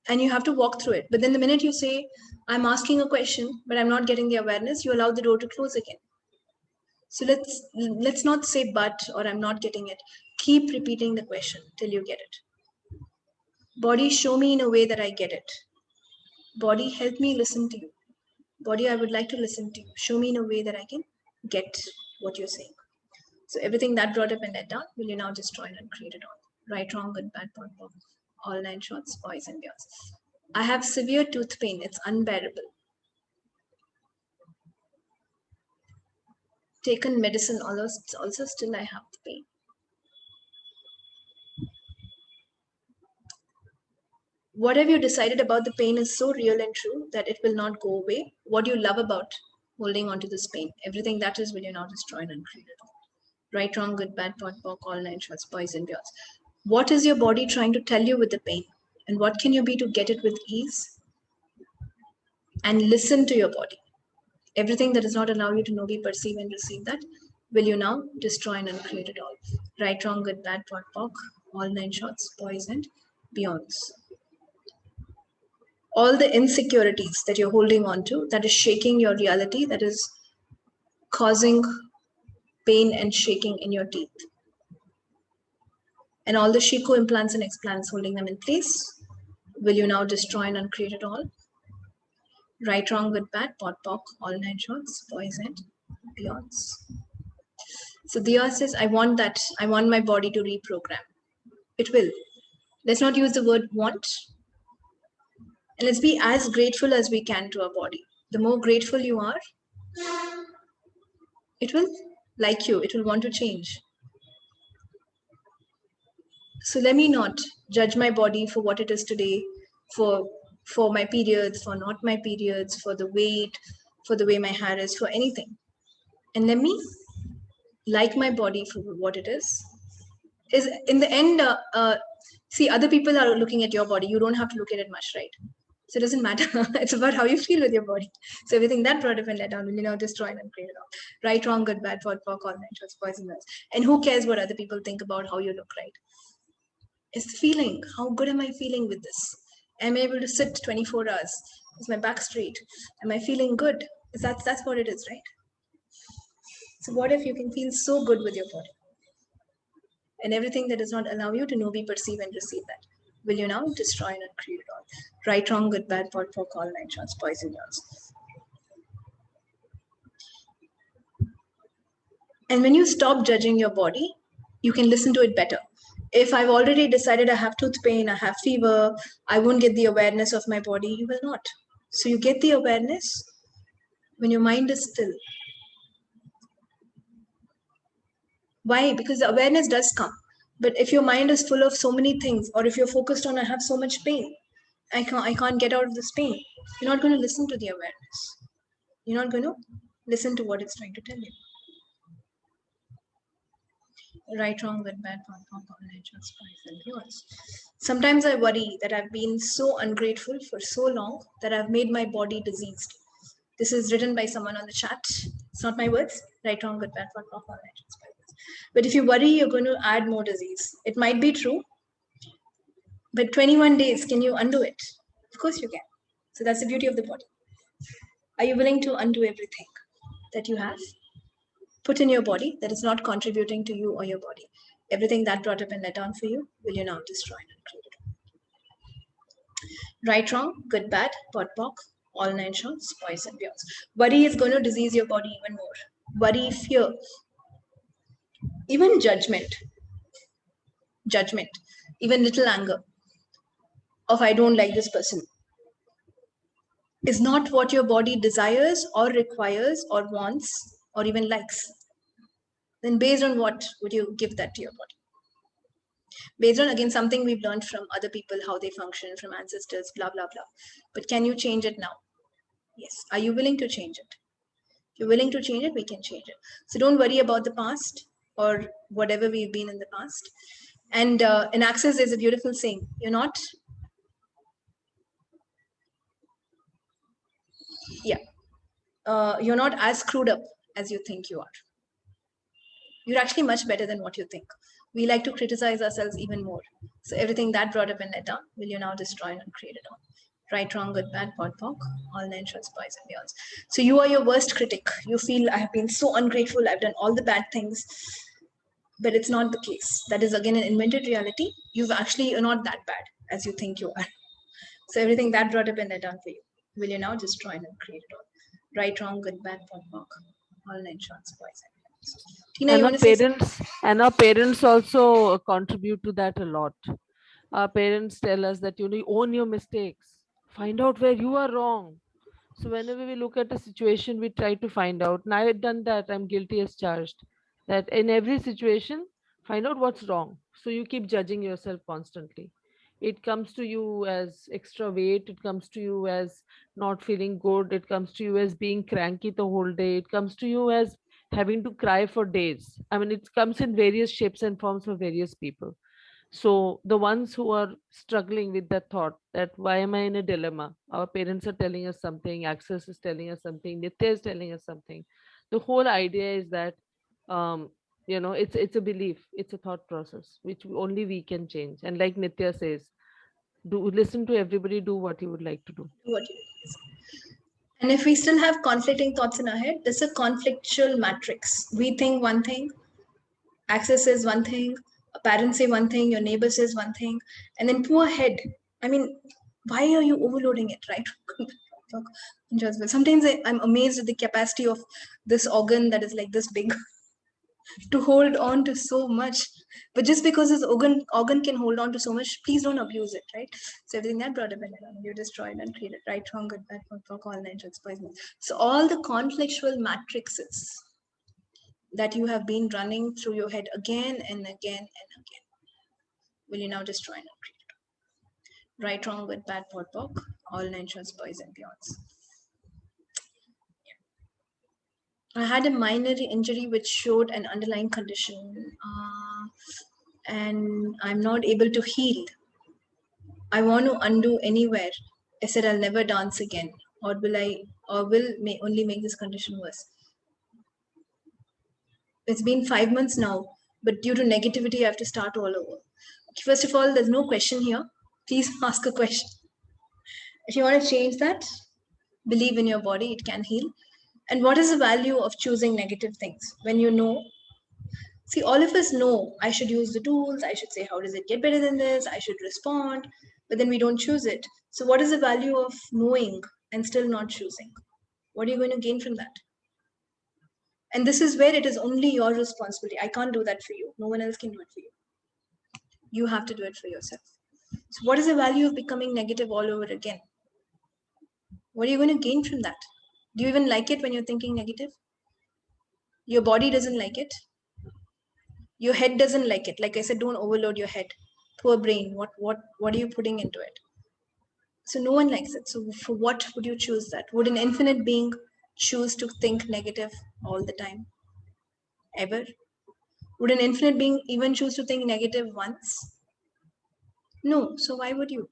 And you have to walk through it. But then the minute you say, I'm asking a question, but I'm not getting the awareness, you allow the door to close again. So let's not say but or I'm not getting it. Keep repeating the question till you get it. Body, show me in a way that I get it. Body, help me listen to you. Body, I would like to listen to you. Show me in a way that I can get what you're saying. So everything that brought up and let down, will you now destroy and create it all? Right, wrong, good, bad, pot, pock, all nine shorts, boys and girls. I have severe tooth pain. It's unbearable. Taken medicine, also still I have the pain. What have you decided about the pain is so real and true that it will not go away? What do you love about holding on to this pain? Everything that is will you now destroy and uncreate it all. Right, wrong, good, bad, pot, pock, all nine shorts, boys and girls. What is your body trying to tell you with the pain? And what can you be to get it with ease? And listen to your body. Everything that does not allow you to know, be, perceive, and receive that, will you now destroy and uncreate it all? Right, wrong, good, bad, pot, pock, all nine shorts, boys and beyonds. All the insecurities that you're holding on to, that is shaking your reality, that is causing pain and shaking in your teeth. And all the Shiko implants and explants holding them in place, will you now destroy and uncreate it all? Right, wrong, good, bad, pot, pock, all nine shorts, boys and beyonds. So Diya says, I want my body to reprogram. It will. Let's not use the word want. And let's be as grateful as we can to our body. The more grateful you are, it will like you. It will want to change. So let me not judge my body for what it is today, for my periods, for not my periods, for the weight, for the way my hair is, for anything. And let me like my body for what it is in the end, see, other people are looking at your body. You don't have to look at it much, right? So it doesn't matter. It's about how you feel with your body. So everything that brought up and let down will destroy and uncreate it all. Right, wrong, good, bad, pot, pock, all nine shorts, boys and girls. And who cares what other people think about how you look, right? It's the feeling. How good am I feeling with this? Am I able to sit 24 hours? Is my back straight? Am I feeling good? That's what it is, right? So what if you can feel so good with your body? And everything that does not allow you to know, be, perceive, and receive that, will you now destroy and uncreate it all? Right, wrong, good, bad, pot, pork, all nine shots, poison yours. And when you stop judging your body, you can listen to it better. If I've already decided I have tooth pain, I have fever, I won't get the awareness of my body, you will not. So you get the awareness when your mind is still. Why? Because the awareness does come. But if your mind is full of so many things, or if you're focused on I have so much pain, I can't get out of this pain, you're not going to listen to the awareness. You're not going to listen to what it's trying to tell you. Right, wrong, good, bad, and yours. Sometimes I worry that I've been so ungrateful for so long that I've made my body diseased. This is written by someone on the chat. It's not my words. Right, wrong, good, bad, but if you worry you're going to add more disease, it might be true. But 21 days, can you undo it? Of course you can. So that's the beauty of the body. Are you willing to undo everything that you have put in your body that is not contributing to you or your body? Everything that brought up and let down for you, will you now destroy and uncreate it? Right, wrong, good, bad, pot, pock, all nine shots, poison, beyonds. Worry is going to disease your body even more. Worry, fear, even judgment, even little anger of I don't like this person is not what your body desires or requires or wants or even likes. Then based on what would you give that to your body? Based on, again, something we've learned from other people, how they function, from ancestors, blah, blah, blah. But can you change it now? Yes. Are you willing to change it? If you're willing to change it, we can change it. So don't worry about the past or whatever we've been in the past. And in Access, there's a beautiful saying, you're not as screwed up as you think you are. You're actually much better than what you think. We like to criticize ourselves even more. So everything that brought up and let down, will you now destroy and create it all? Right, wrong, good, bad, pot, pock, all nine shots, boys and beyonds. So you are your worst critic. You feel I have been so ungrateful, I've done all the bad things. But it's not the case. That is again an invented reality. You're not that bad as you think you are. So everything that brought up and let down for you, will you now destroy and create it all? Right, wrong, good, bad, pot, pock, all nine shots, boys and beyonds. Tina, you And want to say something? our parents also contribute to that a lot. Our parents tell us that you own your mistakes, find out where you are wrong. So whenever we look at a situation, we try to find out. And I had done that. I'm guilty as charged. That in every situation, find out what's wrong. So you keep judging yourself constantly. It comes to you as extra weight. It comes to you as not feeling good. It comes to you as being cranky the whole day. It comes to you as having to cry for days. I mean, it comes in various shapes and forms for various people. So the ones who are struggling with that thought that why am I in a dilemma? Our parents are telling us something, Access is telling us something, Nithya is telling us something. The whole idea is that it's a belief, it's a thought process which only we can change. And like Nithya says, do listen to everybody, do what you would like to do. What you And if we still have conflicting thoughts in our head, this is a conflictual matrix. We think one thing, Access says one thing, a parent say one thing, your neighbor says one thing, and then poor head. I mean, why are you overloading it, right? Sometimes I'm amazed at the capacity of this organ that is like this big to hold on to so much. But just because this organ can hold on to so much, please don't abuse it, right? So everything that brought up in it, you destroyed and created, right, wrong, good, bad, for all nine shots, poison. So all the conflictual matrices that you have been running through your head again and again and again, will you now destroy and create it? Right, wrong, good, bad, pock, all nine shots, poison, beyonds. I had a minor injury which showed an underlying condition, and I'm not able to heal. I want to undo anywhere. I said I'll never dance again, or will only make this condition worse. It's been 5 months now, but due to negativity, I have to start all over. First of all, there's no question here. Please ask a question. If you want to change that, Believe in your body, it can heal. And what is the value of choosing negative things when you know? See, all of us know I should use the tools, I should say, how does it get better than this? I should respond, but then we don't choose it. So, what is the value of knowing and still not choosing? What are you going to gain from that? And this is where it is only your responsibility. I can't do that for you. No one else can do it for you. You have to do it for yourself. So, what is the value of becoming negative all over again? What are you going to gain from that? Do you even like it when you're thinking negative? Your body doesn't like it. Your head doesn't like it. Like I said, don't overload your head. Poor brain. What are you putting into it? So no one likes it. So for what would you choose that? Would an infinite being choose to think negative all the time? Ever? Would an infinite being even choose to think negative once? No. So why would you?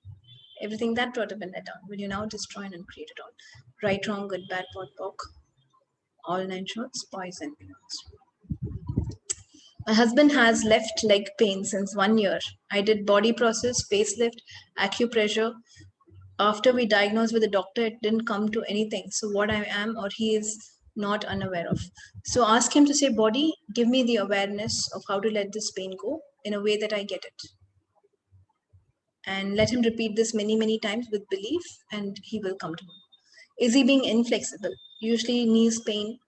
Everything that brought up and let down, will you now destroy and uncreate it all? Right, wrong, good, bad, pot, pock, all nine shorts, boys and beyonds. My husband has left leg pain since 1 year. I did body process, facelift, acupressure. After we diagnosed with the doctor, it didn't come to anything. So what I am or he is not unaware of. So ask him to say, body, give me the awareness of how to let this pain go in a way that I get it. And let him repeat this many, many times with belief, and he will come to him. Is he being inflexible? Usually knees pain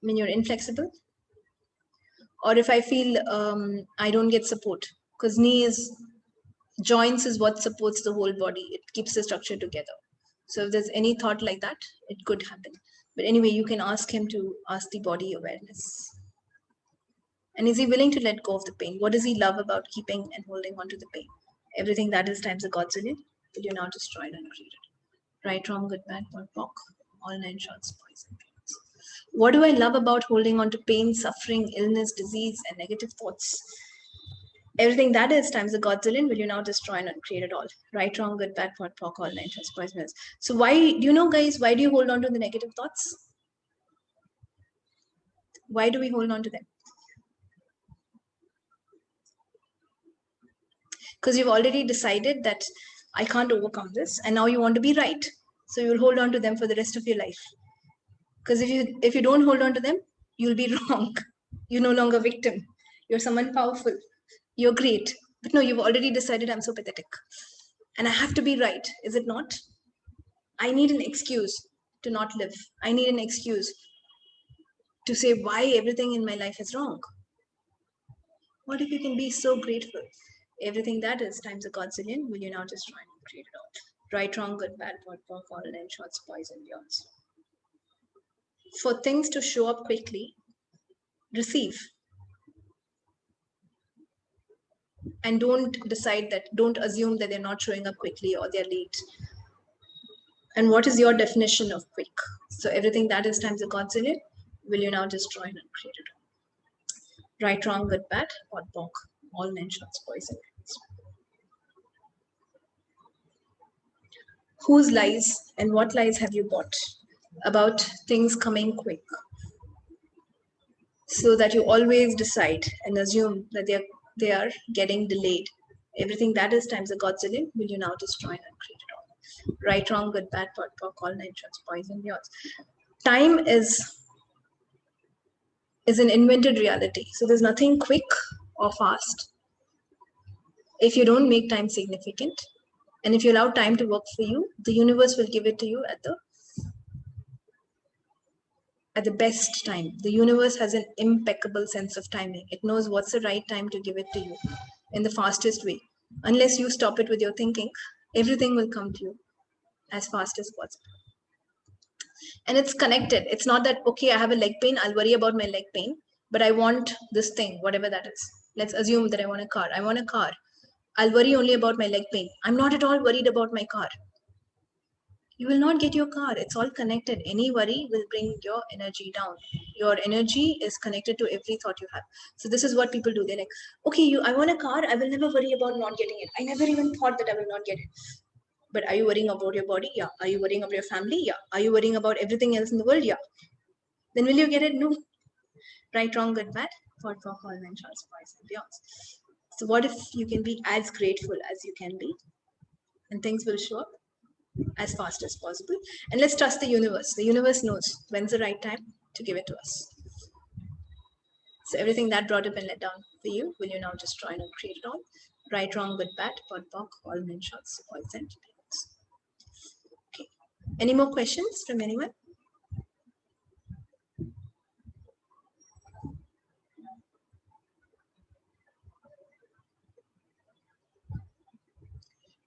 when you're inflexible. Or if I feel I don't get support, because joints is what supports the whole body. It keeps the structure together. So if there's any thought like that, it could happen. But anyway, you can ask him to ask the body awareness. And is he willing to let go of the pain? What does he love about keeping and holding on to the pain? Everything that is times a godzillion, will you now destroy it and create it? Right, wrong, good, bad, pot, pock, all nine shorts, boys and girls. What do I love about holding on to pain, suffering, illness, disease, and negative thoughts? Everything that is times a godzillion, will you now destroy and uncreate it all? Right, wrong, good, bad, pot, pock, all nine shorts, boys and girls. So why, do you know, guys, why do you hold on to the negative thoughts? Why do we hold on to them? Because you've already decided that I can't overcome this, and now you want to be right. So you'll hold on to them for the rest of your life. Because if you don't hold on to them, you'll be wrong. You're no longer victim. You're someone powerful. You're great. But no, you've already decided I'm so pathetic. And I have to be right, is it not? I need an excuse to not live. I need an excuse to say why everything in my life is wrong. What if you can be so grateful? Everything that is times a godzillion, will you now just try and create it all? Right, wrong, good, bad, pot, pock, all nine shorts, boys and beyonds. For things to show up quickly, receive. And don't assume that they're not showing up quickly or they're late. And what is your definition of quick? So everything that is times a godzillion, will you now destroy and create it all? Right, wrong, good, bad, pot, pock, all nine shorts, boys and girls. Whose lies and what lies have you bought about things coming quick? So that you always decide and assume that they are getting delayed. Everything that is times a godzillion, will you now destroy and create it all? Right, wrong, good, bad, pot, pock, all nine shorts, boys and beyonds. Time is an invented reality. So there's nothing quick or fast. If you don't make time significant, and if you allow time to work for you, the universe will give it to you at the best time. The universe has an impeccable sense of timing. It knows what's the right time to give it to you in the fastest way. Unless you stop it with your thinking, everything will come to you as fast as possible. And it's connected. It's not that, okay, I have a leg pain, I'll worry about my leg pain, but I want this thing, whatever that is. Let's assume that I want a car. I want a car. I'll worry only about my leg pain. I'm not at all worried about my car. You will not get your car. It's all connected. Any worry will bring your energy down. Your energy is connected to every thought you have. So this is what people do. They're like, okay, I want a car. I will never worry about not getting it. I never even thought that I will not get it. But are you worrying about your body? Yeah. Are you worrying about your family? Yeah. Are you worrying about everything else in the world? Yeah. Then will you get it? No. Right, wrong, good, bad. For all and Charles Price and beyond. So what if you can be as grateful as you can be, and things will show up? as fast as possible. And let's trust the universe. The universe knows when's the right time to give it to us. So everything that brought up and let down for you, will you now destroy and create it all? Right, wrong, good, bad, pod, poc, all men shots, points and opinions. Okay. Any more questions from anyone?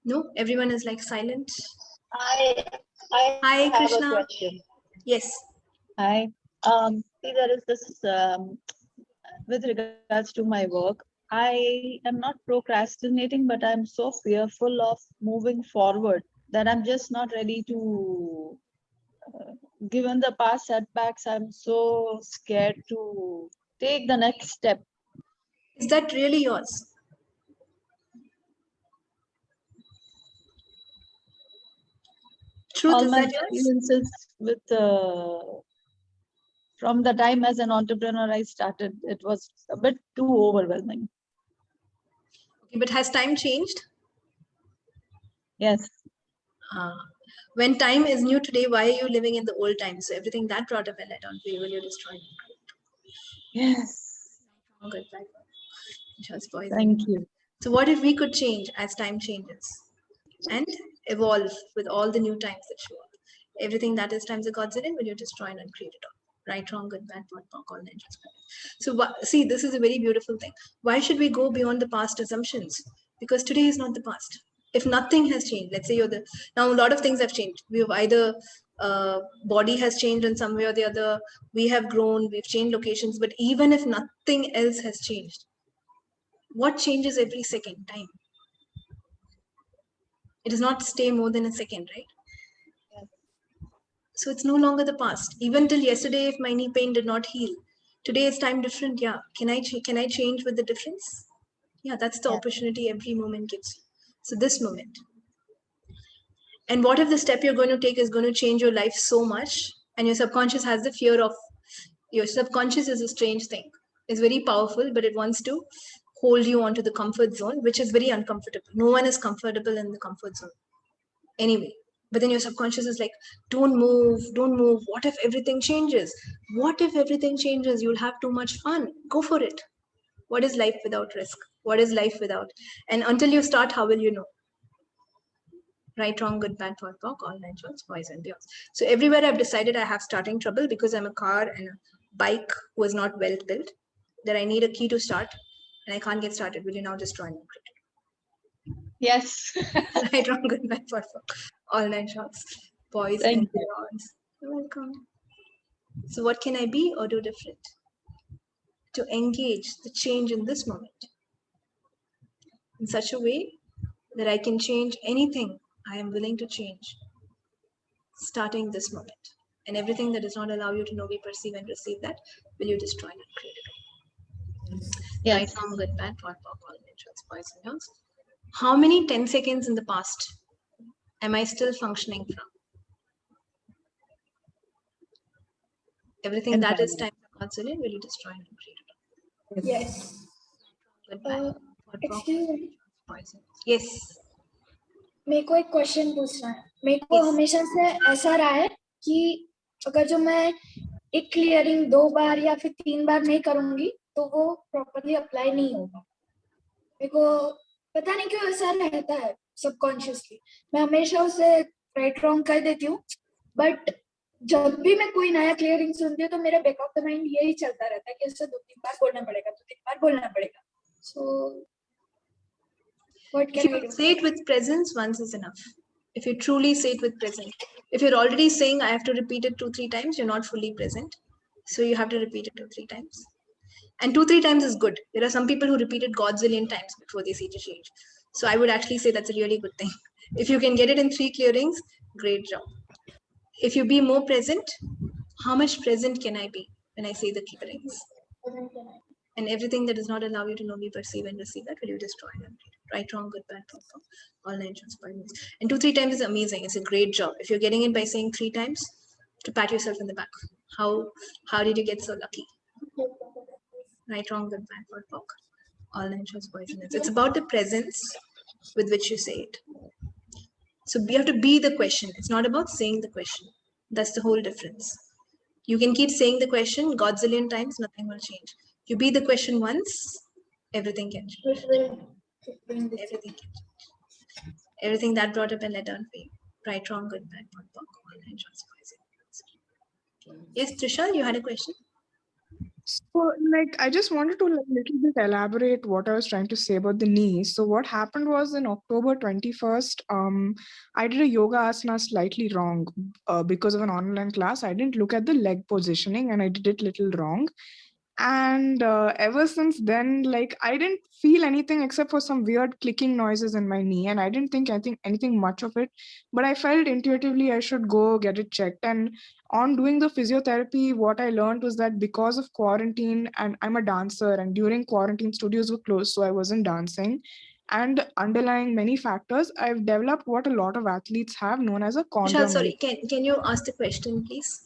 No, everyone is like silent. I I Hi, have Krishna. a question. Yes. Hi. See, there is this with regards to my work. I am not procrastinating, but I'm so fearful of moving forward that I'm just not ready to. Given the past setbacks, I'm so scared to take the next step. Is that really yours? Truth, All is my that yours? experiences with from the time as an entrepreneur I started, it was a bit too overwhelming. Okay, but has time changed? Yes. When time is new today, why are you living in the old times? So everything that brought up and let down for you, will you destroy it? Yes. Good, bad, just poison. Thank you. So what if we could change as time changes and evolve with all the new times that show up? Everything that is times of God's in, will you destroy and uncreate it all? Right, wrong, good, bad, pod, poc, all ninjas. So see, this is a very beautiful thing. Why should we go beyond the past assumptions? Because today is not the past. If nothing has changed, let's say now a lot of things have changed. We've either body has changed in some way or the other. We have grown, we've changed locations, but even if nothing else has changed, what changes every second? Time. It does not stay more than a second, right? Yes. So it's no longer the past. Even till yesterday, if my knee pain did not heal, today is time different. Yeah. Can I change with the difference? Yeah, that's the Yes. opportunity every moment gives you. So this moment. And what if the step you're going to take is going to change your life so much, and your subconscious has the fear of, your subconscious is a strange thing. It's very powerful, but it wants to hold you onto the comfort zone, which is very uncomfortable. No one is comfortable in the comfort zone anyway. But then your subconscious is like, don't move, don't move. What if everything changes? What if everything changes? You'll have too much fun. Go for it. What is life without risk? What is life without? And until you start, how will you know? Right, wrong, good, bad, pod, poc, all nine shorts, boys and girls. So everywhere I've decided I have starting trouble because I'm a car and a bike was not well built, that I need a key to start and I can't get started. Will you now destroy and Yes. right, wrong, good, bad, pod, poc, all nine shorts, boys Thank and you. girls. You're welcome. So what can I be or do different to engage the change in this moment in such a way that I can change anything I am willing to change starting this moment? And everything that does not allow you to know, be, perceive, and receive that, will you destroy and create it? Right, Yes. wrong, good, bad, pod, poc, all nations, boys and girls. How many 10 seconds in the past am I still functioning from? Everything that is time for God's will you destroy and create it? Yes. Good, bad, pod, poc, Excuse me. boys and girls. Yes. मेरे को एक question पूछना है. मेरे को Yes. हमेशा से ऐसा रहा है कि अगर जो मैं एक क्लियरिंग 2 बार या फिर 3 बार नहीं करूंगी तो वो प्रॉपर्ली अप्लाई नहीं होगा. मेरे को पता नहीं क्यों ऐसा रहता है सबकॉन्शियसली. मैं हमेशा उसे राइट रॉन्ग कर देती हूँ, बट जब भी मैं कोई नया क्लियरिंग सुनती हूँ तो मेरे बैक ऑफ द माइंड यही चलता रहता है कि ऐसे 2-3 बार बोलना पड़ेगा, 2-3 बार बोलना पड़ेगा. सो what If can I you do? say it with presence, once is enough. If you truly say it with presence. If you're already saying I have to repeat it 2-3 times, you're not fully present. So you have to repeat it 2-3 times. And 2-3 times is good. There are some people who repeat it godzillion times before they see the change. So I would actually say that's a really good thing. If you can get it in 3 clearings, great job. If you be more present, how much present can I be when I say the clearings? And everything that does not allow you to know, me, perceive, and receive that, will you destroy them? Right, wrong, good, bad, pop, all nine transparent. And 2-3 times is amazing. It's a great job. If you're getting it by saying 3 times, to pat yourself in the back. How did you get so lucky? Right, wrong, good, bad, pop, all nine poisonous. It's about the presence with which you say it. So you have to be the question. It's not about saying the question. That's the whole difference. You can keep saying the question godzillion times, nothing will change. You be the question once, everything can change. Which will bring this. Everything can change. Everything that brought up and let down for you. Right, wrong, good, bad, POD, POC, online, choice, poison. Yes, Trisha, you had a question? So, like, I just wanted to like little bit elaborate what I was trying to say about the knees. So, what happened was in October 21st, I did a yoga asana slightly wrong because of an online class. I didn't look at the leg positioning and I did it little wrong. And ever since then, like, I didn't feel anything except for some weird clicking noises in my knee, and I didn't think anything much of it. But I felt intuitively I should go get it checked. And on doing the physiotherapy, what I learned was that because of quarantine, and I'm a dancer, and during quarantine studios were closed, so I wasn't dancing. And underlying many factors, I've developed what a lot of athletes have, known as a Trisha, sorry, chondromalacia. can you ask the question, please?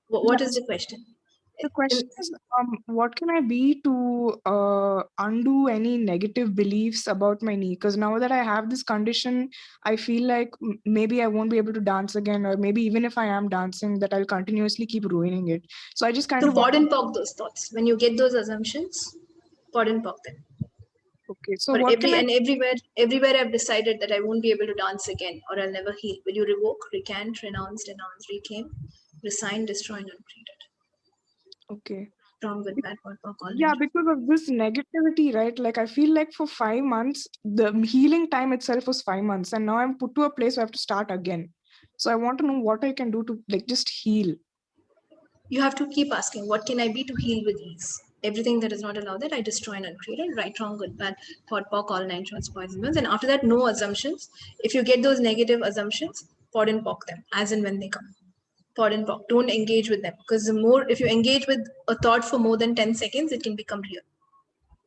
What is the question? The question is, what can I be to undo any negative beliefs about my knee? Because now that I have this condition, I feel like maybe I won't be able to dance again, or maybe even if I am dancing, that I'll continuously keep ruining it. So I just kind So of POD and POC those thoughts. When you get those assumptions, POD and POC them. okay. So For what can I? everywhere I've decided that I won't be able to dance again or I'll never heal. Will you revoke, recant, renounce, reclaim, resign, destroy, and uncreate it? Okay. Wrong with bad POD, POC, all Yeah, negative. because of this negativity, right? Like I feel like for 5 months, the healing time itself was 5 months, and now I'm put to a place where I have to start again. So I want to know what I can do to like just heal. You have to keep asking, what can I be to heal with ease? Everything that is not allowed that I destroy and uncreate it. Right, wrong, good, bad, POD, POC, all nine shorts, poison ones. And after that, no assumptions. If you get those negative assumptions, POD and POC them as and when they come. POD and POC. Don't engage with them, because the more, if you engage with a thought for more than 10 seconds, it can become real.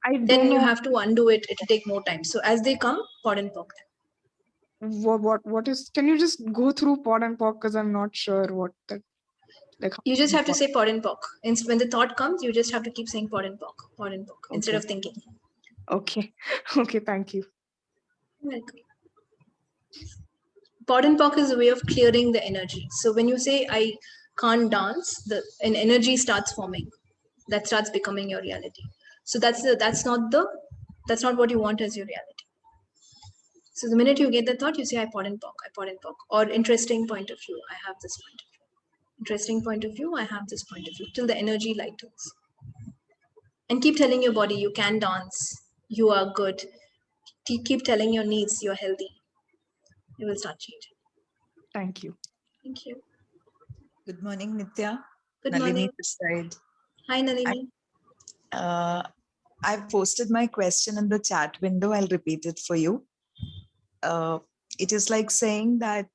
I Then don't you know have to undo it. It'll take more time. So as they come, POD and POC them. what is. Can you just go through POD and POC, because I'm not sure what that like. You just have to What, say POD and POC. And when the thought comes, you just have to keep saying POD and POC, instead okay. of thinking. Okay. Okay. Thank you. Welcome. POD and POC is a way of clearing the energy. So when you say I can't dance, an energy starts forming. That starts becoming your reality. So that's not what you want as your reality. So the minute you get the thought, you say I POD and POC, or interesting point of view, I have this point of view. Interesting point of view, I have this point of view, till the energy lightens. And keep telling your body you can dance, you are good. Keep telling your needs you're healthy. You will start changing. Thank you. Thank you. Good morning, Nithya. Good Nalini morning. this side. Hi, Nalini. I've posted my question in the chat window. I'll repeat it for you. It is like saying that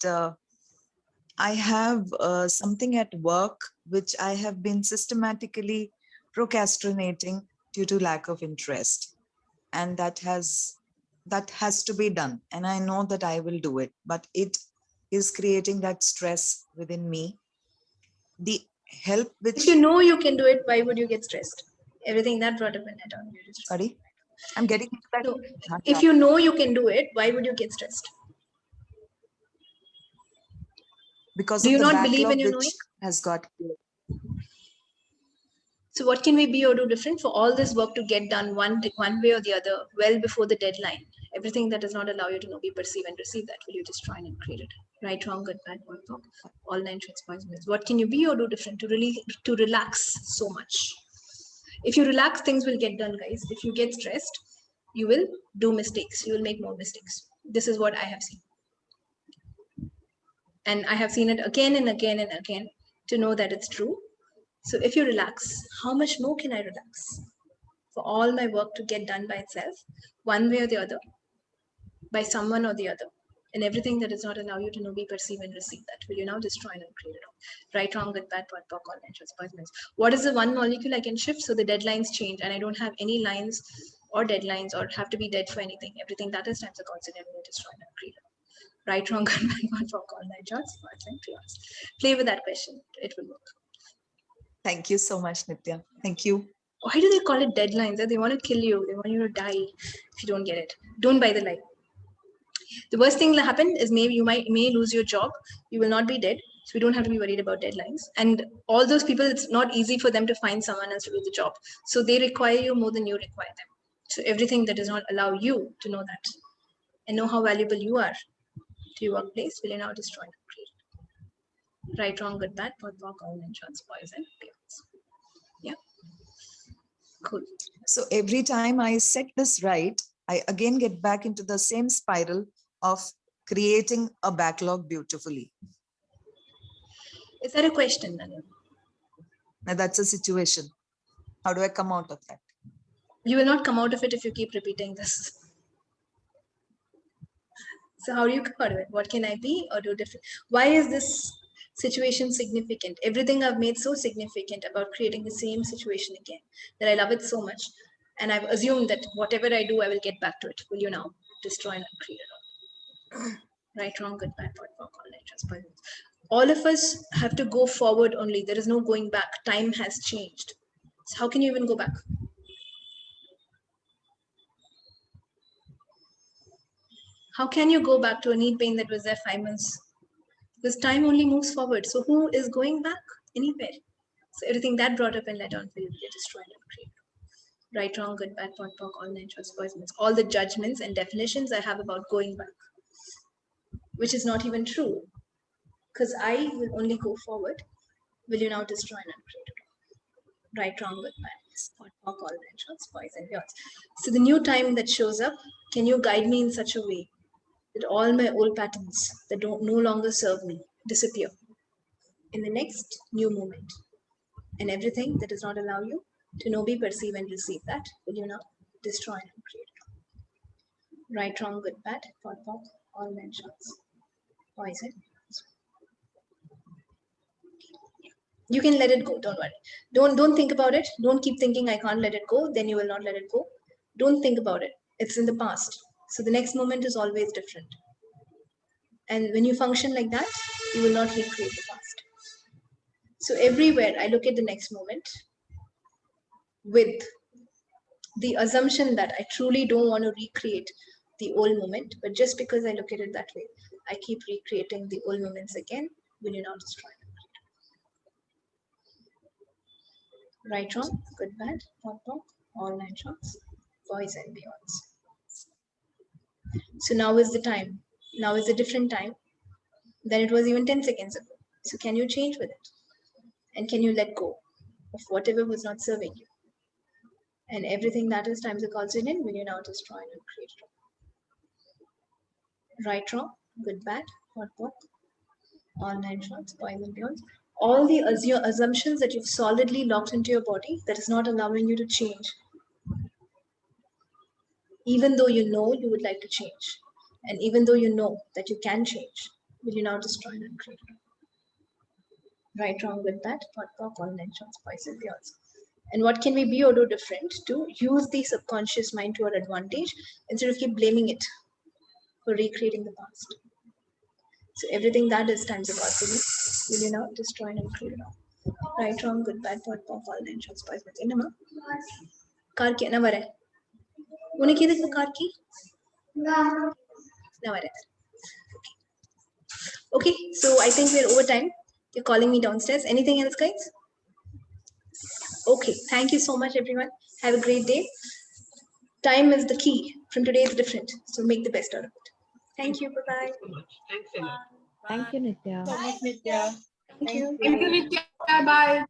I have something at work which I have been systematically procrastinating due to lack of interest. And that has to be done. And I know that I will do it, but it is creating that stress within me. The help which... If you know you can do it, why would you get stressed? Everything that brought up in it on you. Sorry, I'm getting into that. So, if you know you can do it, why would you get stressed? Because do of you the not believe in backlog your which knowing? has got cleared. So what can we be or do different for all this work to get done one way or the other, well before the deadline? Everything that does not allow you to know, be, perceive, and receive, that will you destroy and create it? Right, wrong, good, bad, POD, POC, all nine shorts, poison ones. What can you be or do different to relax so much? If you relax, things will get done, guys. If you get stressed, you will do mistakes. You will make more mistakes. This is what I have seen. And I have seen it again and again and again to know that it's true. So if you relax, how much more can I relax? For all my work to get done by itself, one way or the other, by someone or the other. And everything that does not allow you to know, be, perceive, and receive, that will you now destroy and create it all. Right, wrong, good, bad, POD, POC, all nine shorts, poison ones. What is the one molecule I can shift so the deadlines change and I don't have any lines or deadlines or have to be dead for anything? Everything that is times a constant will destroy and create it all. Right, wrong, good, bad, POD, POC, all nine shorts, poison ones. Play with that question. It will work. Thank you so much, Nithya. Thank you. Why do they call it deadlines? They want to kill you. They want you to die if you don't get it. Don't buy the lie. The worst thing that happen is maybe you may lose your job. You will not be dead. So we don't have to be worried about deadlines. And all those people, it's not easy for them to find someone else to do the job. So they require you more than you require them. So everything that does not allow you to know that and know how valuable you are to your workplace will you now destroy and create. Right, wrong, good, bad, POD, POC, all mentions, poison, chaos. Yeah. Cool. So every time I set this right, I again get back into the same spiral of creating a backlog beautifully. Is that a question, Nanu? Now that's a situation. How do I come out of that? You will not come out of it if you keep repeating this. So how do you come out of it? What can I be or do different? Why is this situation significant? Everything I've made so significant about creating the same situation again, that I love it so much. And I've assumed that whatever I do, I will get back to it. Will you now destroy and create it all? Right, wrong, good, bad, POD, POC, all natures, poisons. All of us have to go forward only. There is no going back. Time has changed. So how can you even go back? How can you go back to a knee pain that was there 5 months? Because time only moves forward. So who is going back? Anywhere. So everything that brought up and led on for you to get destroyed and created. Right, wrong, good, bad, POD, POC, all natures, poisons. All the judgments and definitions I have about going back, which is not even true. Because I will only go forward. Will you now destroy and uncreate it? Right, wrong, good, bad, POD, POC, all natures, poison, yours. So the new time that shows up, can you guide me in such a way that all my old patterns that don't no longer serve me disappear in the next new moment, and everything that does not allow you to know, be, perceive, and receive that will you now destroy and create it. Right, wrong, good, bad, POD, POC, all mentions, poison. You can let it go. Don't worry. Don't think about it. Don't keep thinking I can't let it go. Then you will not let it go. Don't think about it. It's in the past. So the next moment is always different. And when you function like that, you will not recreate the past. So everywhere I look at the next moment with the assumption that I truly don't want to recreate the old moment, but just because I look at it that way, I keep recreating the old moments again. Will you now destroy them? Right, wrong, good, bad, POD, POC, all 9 shots, boys and beyonds. So now is the time. Now is a different time than it was even 10 seconds ago. So can you change with it? And can you let go of whatever was not serving you? And everything that is times a consonant, will you now destroy and create it? Right, wrong, good, bad, POD, POC, all 9 shots, boys and beyonds. All the assumptions that you've solidly locked into your body that is not allowing you to change, even though you know you would like to change, and even though you know that you can change, will you now destroy and create it? Right, wrong, good, bad, POD, POC, all 9 shots, boys and beyonds. And what can we be or do different to use the subconscious mind to our advantage instead of keep blaming it for recreating the past? So everything that is times a God for you, will you now destroy and create it all? Right, wrong, good, bad, POD, POC, all 9 shots, boys and beyonds. Car ki na vare. Une ki the car ki? Na vare. Okay, so I think we're over time. You're calling me downstairs. Anything else, guys? Okay, thank you so much, everyone. Have a great day. Time is the key. From today, it's different. So make the best out of it. Thank you. Bye-bye. Thank you, Nithya. So much, Nithya. Thank you. Thank you, Nithya. Bye.